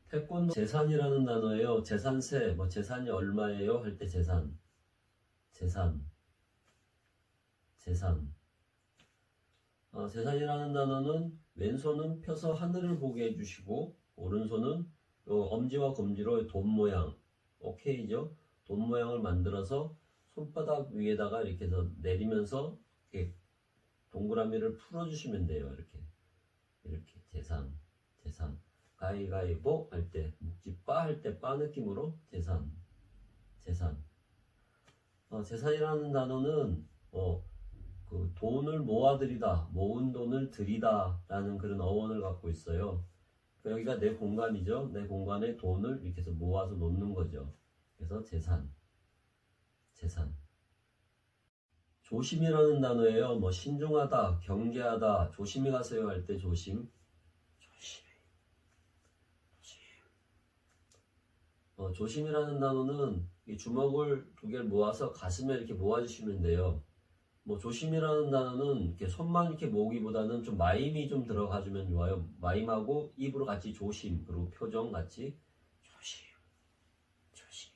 태권도 재산이라는 단어예요. 재산세, 뭐 재산이 얼마예요? 할 때 재산, 재산, 재산. 재산이라는 단어는 왼손은 펴서 하늘을 보게 해주시고 오른손은 엄지와 검지로 돈 모양, 오케이죠? 돈 모양을 만들어서 손바닥 위에다가 이렇게 해서 내리면서 이렇게 동그라미를 풀어주시면 돼요. 이렇게 재산, 재산. 가위가위보 할 때, 묵지빠 할 때 빠 느낌으로 재산, 재산. 재산이라는 단어는 그 돈을 모아들이다, 모은 돈을 들이다 라는 그런 어원을 갖고 있어요. 그러니까 여기가 내 공간이죠. 내 공간에 돈을 이렇게 해서 모아서 놓는 거죠. 그래서 재산, 재산. 조심이라는 단어예요. 뭐 신중하다, 경계하다, 조심히 가세요 할 때 조심, 조심. 조심이라는 단어는 이 주먹을 두 개를 모아서 가슴에 이렇게 모아주시면 돼요. 뭐 조심이라는 단어는 이렇게 손만 이렇게 모으기보다는 좀 마임이 좀 들어가주면 좋아요. 마임하고 입으로 같이 조심, 그리고 표정 같이 조심, 조심.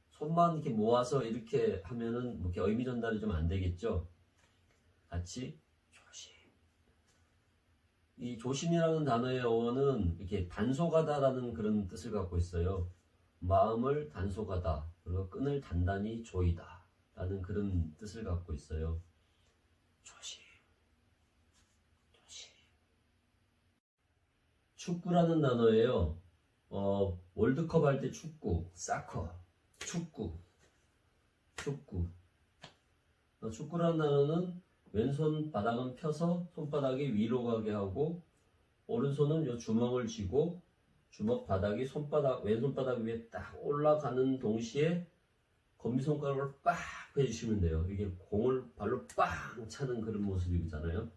손만 이렇게 모아서 이렇게 하면은 뭐 이렇게 의미 전달이 좀 안 되겠죠. 같이 조심. 이 조심이라는 단어의 어원은 이렇게 단속하다라는 그런 뜻을 갖고 있어요. 마음을 단속하다, 그리고 끈을 단단히 조이다 라는 그런 뜻을 갖고 있어요. 조심, 조심. 축구라는 단어예요. 월드컵 할 때 축구, 사커, 축구, 축구. 축구라는 단어는 왼손 바닥은 펴서 손바닥이 위로 가게 하고 오른손은 요 주먹을 쥐고 주먹 바닥이 왼손 바닥 위에 딱 올라가는 동시에 검지손가락을 빡 해주시면 돼요. 이게 공을 발로 빵 차는 그런 모습이잖아요.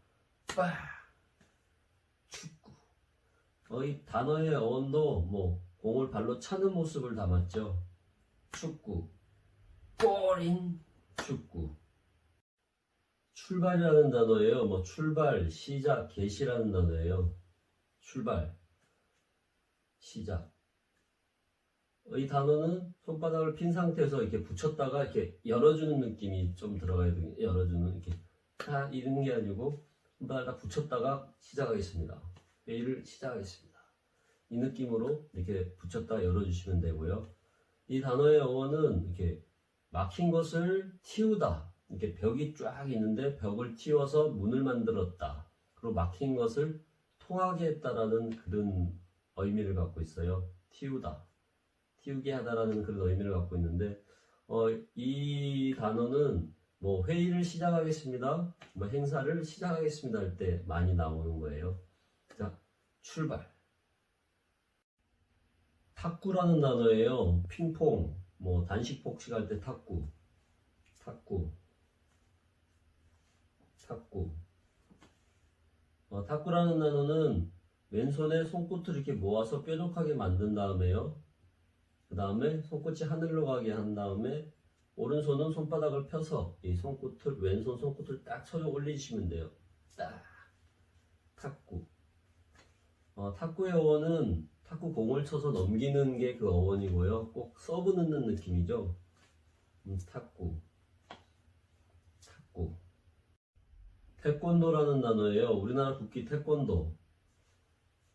빡! 축구. 이 단어의 어원도 뭐 공을 발로 차는 모습을 담았죠. 축구. 골인 축구. 출발이라는 단어예요. 뭐 출발, 시작, 개시라는 단어예요. 출발, 시작. 이 단어는 손바닥을 핀 상태에서 이렇게 붙였다가 이렇게 열어주는 느낌이 좀 들어가야 돼요. 열어주는 이렇게 다 이런 게 아니고 손바닥을 붙였다가 시작하겠습니다. 회의를 시작하겠습니다. 이 느낌으로 이렇게 붙였다 열어주시면 되고요. 이 단어의 어원은 이렇게 막힌 것을 틔우다. 이렇게 벽이 쫙 있는데 벽을 틔워서 문을 만들었다. 그리고 막힌 것을 통하게 했다라는 그런 의미를 갖고 있어요. 틔우다. 틔우게 하다라는 그런 의미를 갖고 있는데 이 단어는 뭐 회의를 시작하겠습니다, 뭐 행사를 시작하겠습니다 할 때 많이 나오는 거예요. 자, 출발. 탁구라는 단어예요. 핑퐁, 뭐 단식 복식할 때 탁구, 탁구, 탁구. 탁구라는 단어는 왼손에 손끝을 이렇게 모아서 뾰족하게 만든 다음에요. 그 다음에 손끝이 하늘로 가게 한 다음에 오른손은 손바닥을 펴서 이 손끝을, 왼손 손끝을 딱 쳐서 올리시면 돼요. 딱. 탁구. 탁구의 어원은 탁구 공을 쳐서 넘기는 게 그 어원이고요. 꼭 서브 넣는 느낌이죠. 탁구. 탁구. 태권도라는 단어예요. 우리나라 국기 태권도.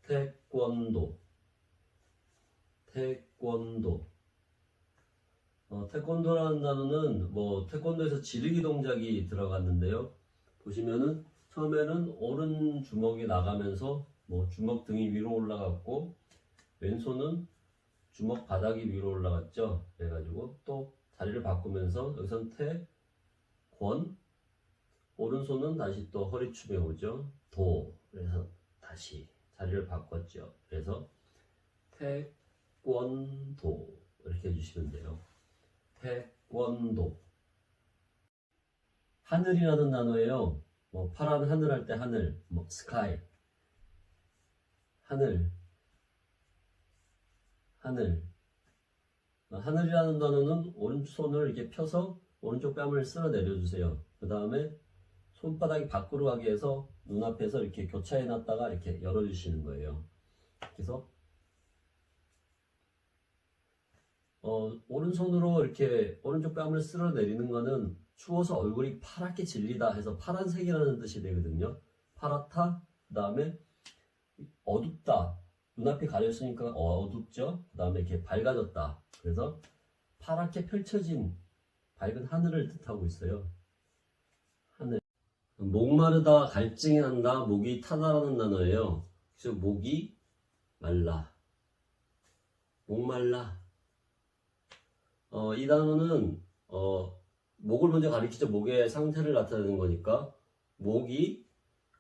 태권도. 태권도. 태권도라는 단어는 뭐 태권도에서 지르기 동작이 들어갔는데요. 보시면은 처음에는 오른 주먹이 나가면서 뭐 주먹 등이 위로 올라갔고 왼손은 주먹 바닥이 위로 올라갔죠. 그래가지고 또 자리를 바꾸면서 여기선 권, 오른손은 다시 또 허리춤에 오죠. 그래서 다시 자리를 바꿨죠. 그래서 태권도 이렇게 해주시면 돼요. 태권도. 하늘이라는 단어예요. 뭐 파란 하늘 할 때 하늘, 뭐 스카이, 하늘, 하늘. 하늘이라는 단어는 오른손을 이렇게 펴서 오른쪽 뺨을 쓸어 내려주세요. 그 다음에 손바닥이 밖으로 가게 해서 눈앞에서 이렇게 교차해 놨다가 이렇게 열어주시는 거예요. 그래서 오른손으로 이렇게 오른쪽 뺨을 쓸어내리는 거는 추워서 얼굴이 파랗게 질리다 해서 파란색이라는 뜻이 되거든요. 파랗다, 그 다음에 어둡다. 눈앞이 가렸으니까 어둡죠. 그 다음에 이렇게 밝아졌다. 그래서 파랗게 펼쳐진 밝은 하늘을 뜻하고 있어요. 하늘. 목마르다, 갈증이 난다, 목이 타다라는 단어예요. 그래서 목이 말라. 목말라. 이 단어는 목을 먼저 가리키죠. 목의 상태를 나타내는 거니까 목이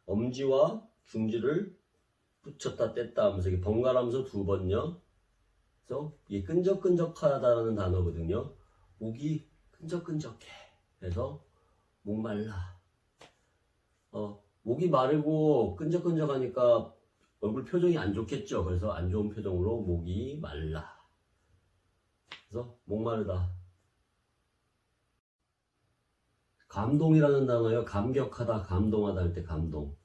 엄지와 중지를 붙였다 뗐다 하면서 이렇게 번갈아가면서 두 번요. 그래서 이게 끈적끈적하다라는 단어거든요. 목이 끈적끈적해. 그래서 목말라. 목이 마르고 끈적끈적하니까 얼굴 표정이 안 좋겠죠. 그래서 안 좋은 표정으로 목이 말라. 그래서 목마르다. 감동이라는 단어요. 감격하다, 감동하다 할 때 감동.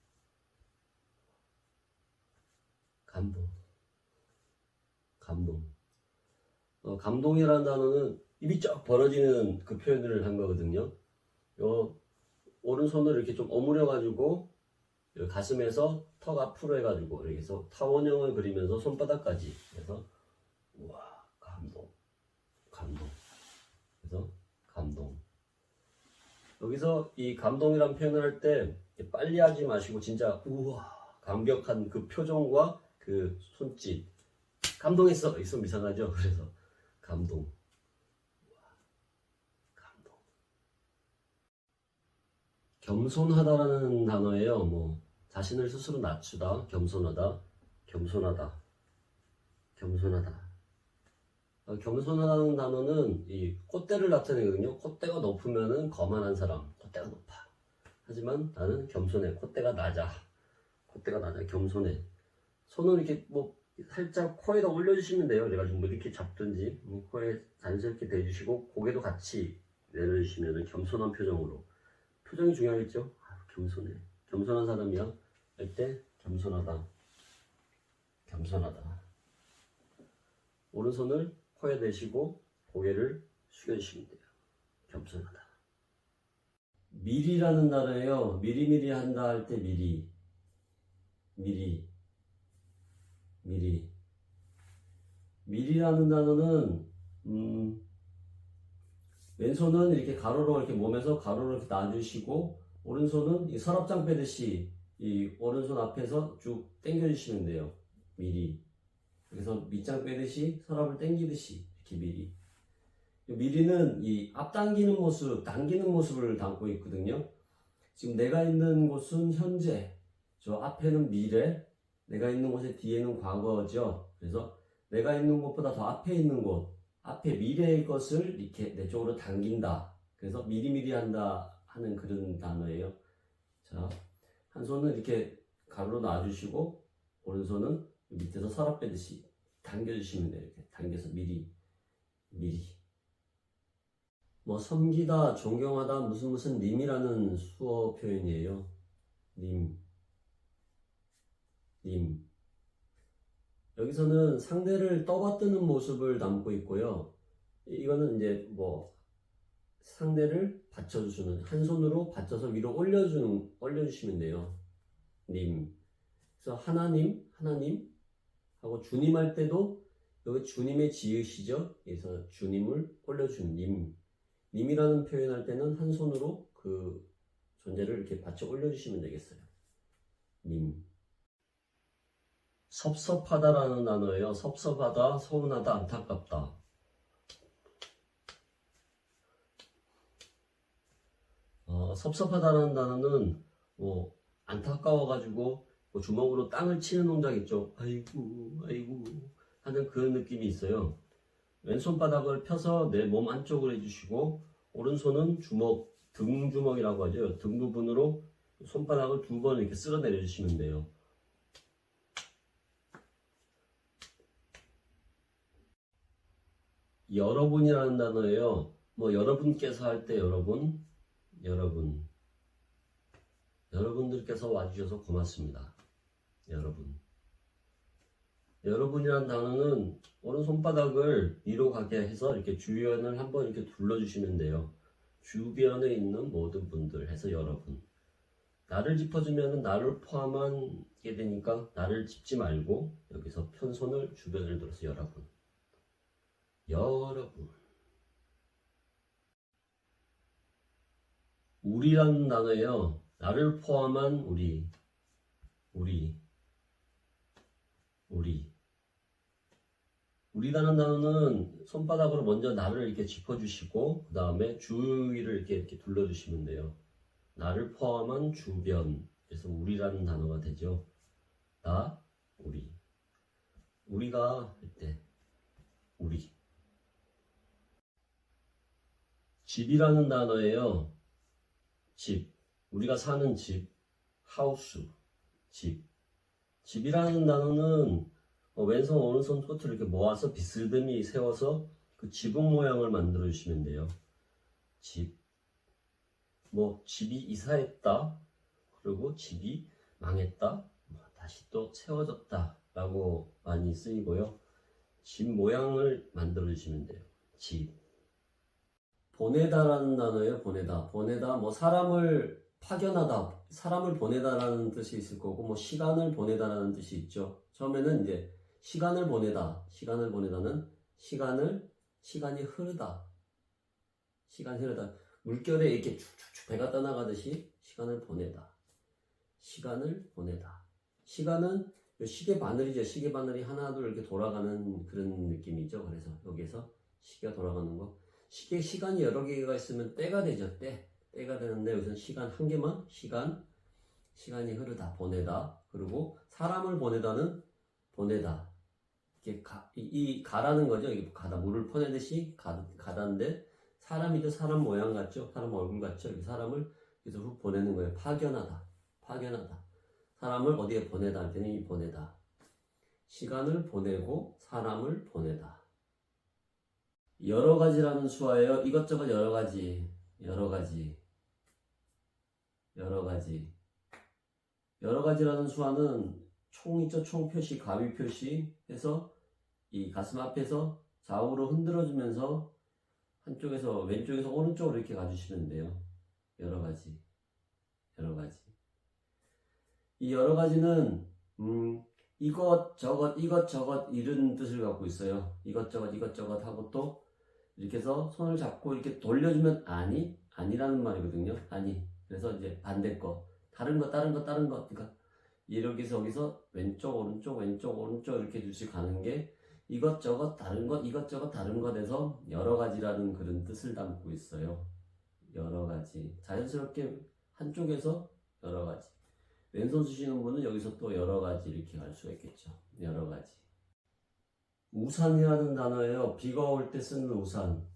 감동. 감동이라는 단어는 입이 쫙 벌어지는 그 표현을 한 거거든요. 오른손을 이렇게 좀 오므려가지고 가슴에서 턱 앞으로 해가지고 이렇게 해서 타원형을 그리면서 손바닥까지 해서 우와 감동. 그래서 감동. 여기서 이 감동이란 표현을 할 때 빨리 하지 마시고 진짜 우와 감격한 그 표정과 그 손짓. 감동했어. 있으면 이상하죠. 그래서 감동. 감동. 겸손하다라는 단어예요. 자신을 스스로 낮추다, 겸손하다. 겸손하다는 단어는 이 콧대를 나타내거든요. 콧대가 높으면은 거만한 사람, 콧대가 높아. 하지만 나는 겸손해. 콧대가 낮아, 겸손해. 손을 이렇게 살짝 코에다 올려주시면 돼요. 그래가지고 이렇게 잡든지 코에 자연스럽게 대주시고 고개도 같이 내려주시면 겸손한 표정으로. 표정이 중요하겠죠? 겸손해. 겸손한 사람이야. 할 때 겸손하다. 오른손을 코에 대시고 고개를 숙여주시면 돼요. 겸손하다. 미리라는 단어예요. 미리미리 한다 할 때 미리. 미리라는 단어는 왼손은 이렇게 가로로 이렇게 몸에서 가로로 이렇게 놔주시고 오른손은 이 서랍장 빼듯이 이 오른손 앞에서 쭉 당겨주시면 돼요. 미리. 그래서 밑장 빼듯이 서랍을 당기듯이 이렇게 미리. 미리는 이 앞당기는 모습, 당기는 모습을 담고 있거든요. 지금 내가 있는 곳은 현재, 저 앞에는 미래, 내가 있는 곳의 뒤에는 과거죠. 그래서 내가 있는 곳보다 더 앞에 있는 곳, 앞에 미래의 것을 이렇게 내 쪽으로 당긴다. 그래서 미리미리 한다 하는 그런 단어예요. 자, 한 손은 이렇게 가로로 놔주시고 오른손은 밑에서 서랍 빼듯이 당겨주시면 돼요. 이렇게 당겨서 미리. 섬기다, 존경하다, 무슨 님이라는 수어 표현이에요. 님. 여기서는 상대를 떠받드는 모습을 담고 있고요. 이거는 이제 상대를 받쳐주시는, 한 손으로 받쳐서 위로 올려주시면 돼요. 님. 그래서 하나님 하고 주님 할 때도 여기 주님의 지으시죠. 그래서 주님을 올려주는 님이라는 표현할 때는 한 손으로 그 존재를 이렇게 받쳐 올려주시면 되겠어요. 님. 섭섭하다라는 단어예요. 섭섭하다, 서운하다, 안타깝다. 섭섭하다라는 단어는 안타까워가지고 주먹으로 땅을 치는 동작 있죠. 아이고 하는 그 느낌이 있어요. 왼손바닥을 펴서 내 몸 안쪽으로 해주시고 오른손은 등 주먹이라고 하죠. 등 부분으로 손바닥을 두 번 이렇게 쓸어 내려주시면 돼요. 여러분이라는 단어예요. 여러분께서 할 때 여러분들께서 와주셔서 고맙습니다. 여러분이란 단어는 오른손바닥을 위로 가게 해서 이렇게 주변을 한번 이렇게 둘러주시면 돼요. 주변에 있는 모든 분들 해서 여러분. 나를 짚어주면 나를 포함하게 되니까 나를 짚지 말고 여기서 편손을 주변을 들어서 여러분. 여러분. 우리라는 단어예요. 나를 포함한 우리. 우리라는 단어는 손바닥으로 먼저 나를 이렇게 짚어주시고 그 다음에 주위를 이렇게 둘러주시면 돼요. 나를 포함한 주변. 그래서 우리라는 단어가 되죠. 나, 우리. 우리가 할 때 우리. 집이라는 단어예요. 집. 우리가 사는 집. 하우스. 집. 집이라는 단어는 왼손 오른손 끝을 이렇게 모아서 비스듬히 세워서 그 지붕 모양을 만들어 주시면 돼요. 집. 집이 이사했다. 그리고 집이 망했다. 다시 또 세워졌다. 라고 많이 쓰이고요. 집 모양을 만들어 주시면 돼요. 집. 보내다라는 단어예요. 보내다. 사람을 파견하다. 사람을 보내다라는 뜻이 있을 거고, 시간을 보내다라는 뜻이 있죠. 처음에는 이제 시간을 보내다는 시간이 흐르다. 물결에 이렇게 축축축 배가 떠나가듯이 시간을 보내다. 시간은 시계 바늘이죠. 시계 바늘이 하나 둘 이렇게 돌아가는 그런 느낌이죠. 그래서 여기에서 시계가 돌아가는 거. 시간이 여러 개가 있으면 때가 되죠. 때가 되는데 여기서는 시간 한 개만 시간이 흐르다. 보내다. 그리고 사람을 보내다. 이게 가라는 거죠. 이게 가다. 물을 퍼내듯이 가다인데 사람이죠. 사람 모양 같죠. 사람 얼굴 같죠. 이 사람을 그래서 훅 보내는 거예요. 파견하다. 사람을 어디에 보내다 할 때는 이 보내다. 시간을 보내고 사람을 보내다. 여러 가지라는 수화예요. 이것저것 여러 가지. 여러 가지라는 수화는 총 있죠. 총 표시, 가위 표시 해서 이 가슴 앞에서 좌우로 흔들어주면서 한쪽에서 왼쪽에서 오른쪽으로 이렇게 가주시면 돼요. 여러 가지. 이 여러 가지는 이것저것 이런 뜻을 갖고 있어요. 이것저것 하고 또 이렇게 해서 손을 잡고 이렇게 돌려주면 아니라는 말이거든요. 그래서 이제 반대 거 다른 거 그러니까 이렇게 해서 여기서 왼쪽 오른쪽 이렇게 둘씩 가는 게 이것저것 다른 거 돼서 여러 가지라는 그런 뜻을 담고 있어요. 여러 가지. 자연스럽게 한쪽에서 여러 가지. 왼손 쓰시는 분은 여기서 또 여러 가지 이렇게 갈 수가 있겠죠. 여러 가지. 우산이라는 단어예요. 비가 올 때 쓰는 우산.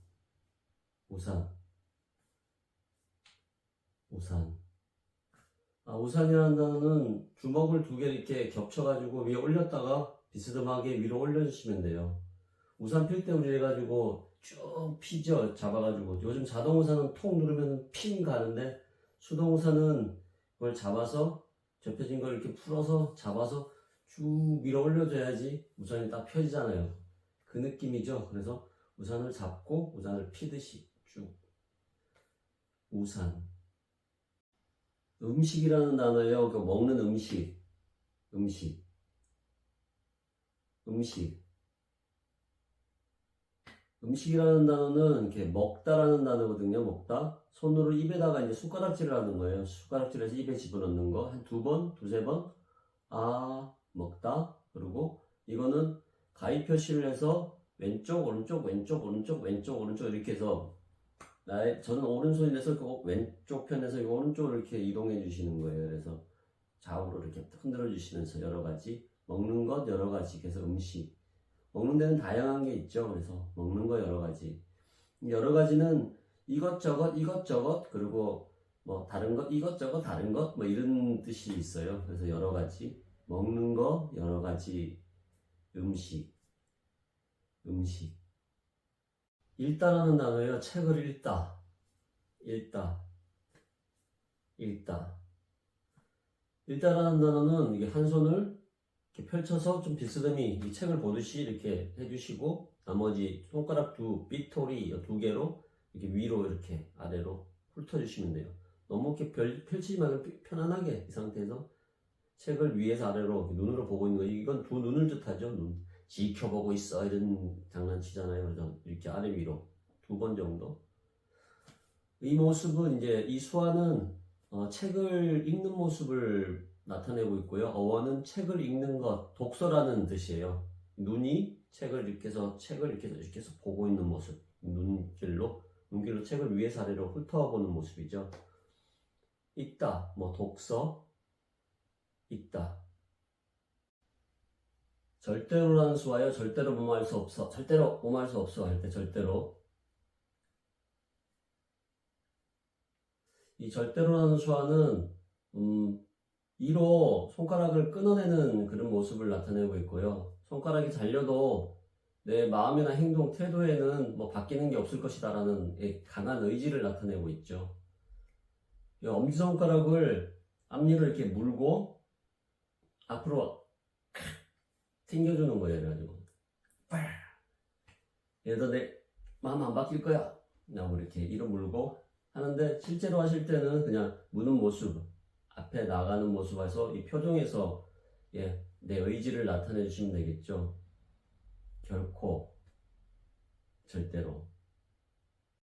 우산이라는 단어는 주먹을 두 개 이렇게 겹쳐가지고 위에 올렸다가 비스듬하게 위로 올려주시면 돼요. 우산 필 때 우리 해가지고 쭉 피죠. 잡아가지고. 요즘 자동 우산은 톡 누르면 핀 가는데 수동 우산은 그걸 잡아서 접혀진 걸 이렇게 풀어서 잡아서 쭉 밀어 올려줘야지 우산이 딱 펴지잖아요. 그 느낌이죠. 그래서 우산을 잡고 우산을 피듯이 쭉. 우산. 음식이라는 단어예요. 그 먹는 음식. 음식이라는 단어는 이렇게 먹다라는 단어거든요. 먹다. 손으로 입에다가 이제 숟가락질을 하는 거예요. 숟가락질해서 입에 집어넣는 거. 한 두 번, 두세 번. 먹다. 그리고 이거는 가위 표시를 해서 왼쪽, 오른쪽 이렇게 해서 저는 오른손이라서 그 왼쪽 편에서 오른쪽으로 이렇게 이동해 주시는 거예요. 그래서 좌우로 이렇게 흔들어 주시면서 여러 가지. 먹는 것 여러 가지. 그래서 음식. 먹는 데는 다양한 게 있죠. 그래서 먹는 거 여러 가지. 여러 가지는 이것저것 그리고 다른 것 이것저것 다른 것 이런 뜻이 있어요. 그래서 여러 가지. 먹는 거 여러 가지. 음식. 읽다라는 단어예요. 책을 읽다. 읽다라는 단어는 이게 한 손을 이렇게 펼쳐서 좀 비스듬히 이 책을 보듯이 이렇게 해주시고 나머지 손가락 빗토리 2개로 이렇게 위로 이렇게 아래로 훑어주시면 돼요. 너무 이렇게 펼치지 말고 편안하게 이 상태에서 책을 위에서 아래로 눈으로 보고 있는 거 이건 두 눈을 뜻하죠. 눈 지켜보고 있어 이런 장난치잖아요. 그래서 이렇게 아래 위로 2번 정도. 이 모습은 이제 이 수화는 책을 읽는 모습을 나타내고 있고요. 어원은 책을 읽는 것, 독서라는 뜻이에요. 눈이 책을 이렇게 해서 보고 있는 모습, 눈길로 책을 위에서 아래로 훑어보는 모습이죠. 읽다, 뭐 독서, 읽다. 절대로라는 수와요. 절대로 무마할 수 없어. 절대로 무마할 수 없어 할 때 절대로. 이 절대로라는 수화는 이로 손가락을 끊어내는 그런 모습을 나타내고 있고요. 손가락이 잘려도 내 마음이나 행동, 태도에는 뭐 바뀌는 게 없을 것이다 라는 강한 의지를 나타내고 있죠. 이 엄지손가락을 앞니를 이렇게 물고 앞으로 튕겨주는 거예요. 그래가지고 예를 들어 내 마음 안 바뀔 거야 라고 이렇게 이로 물고 하는데 실제로 하실 때는 그냥 무는 모습 앞에 나가는 모습에서 이 표정에서 내 의지를 나타내 주시면 되겠죠. 결코 절대로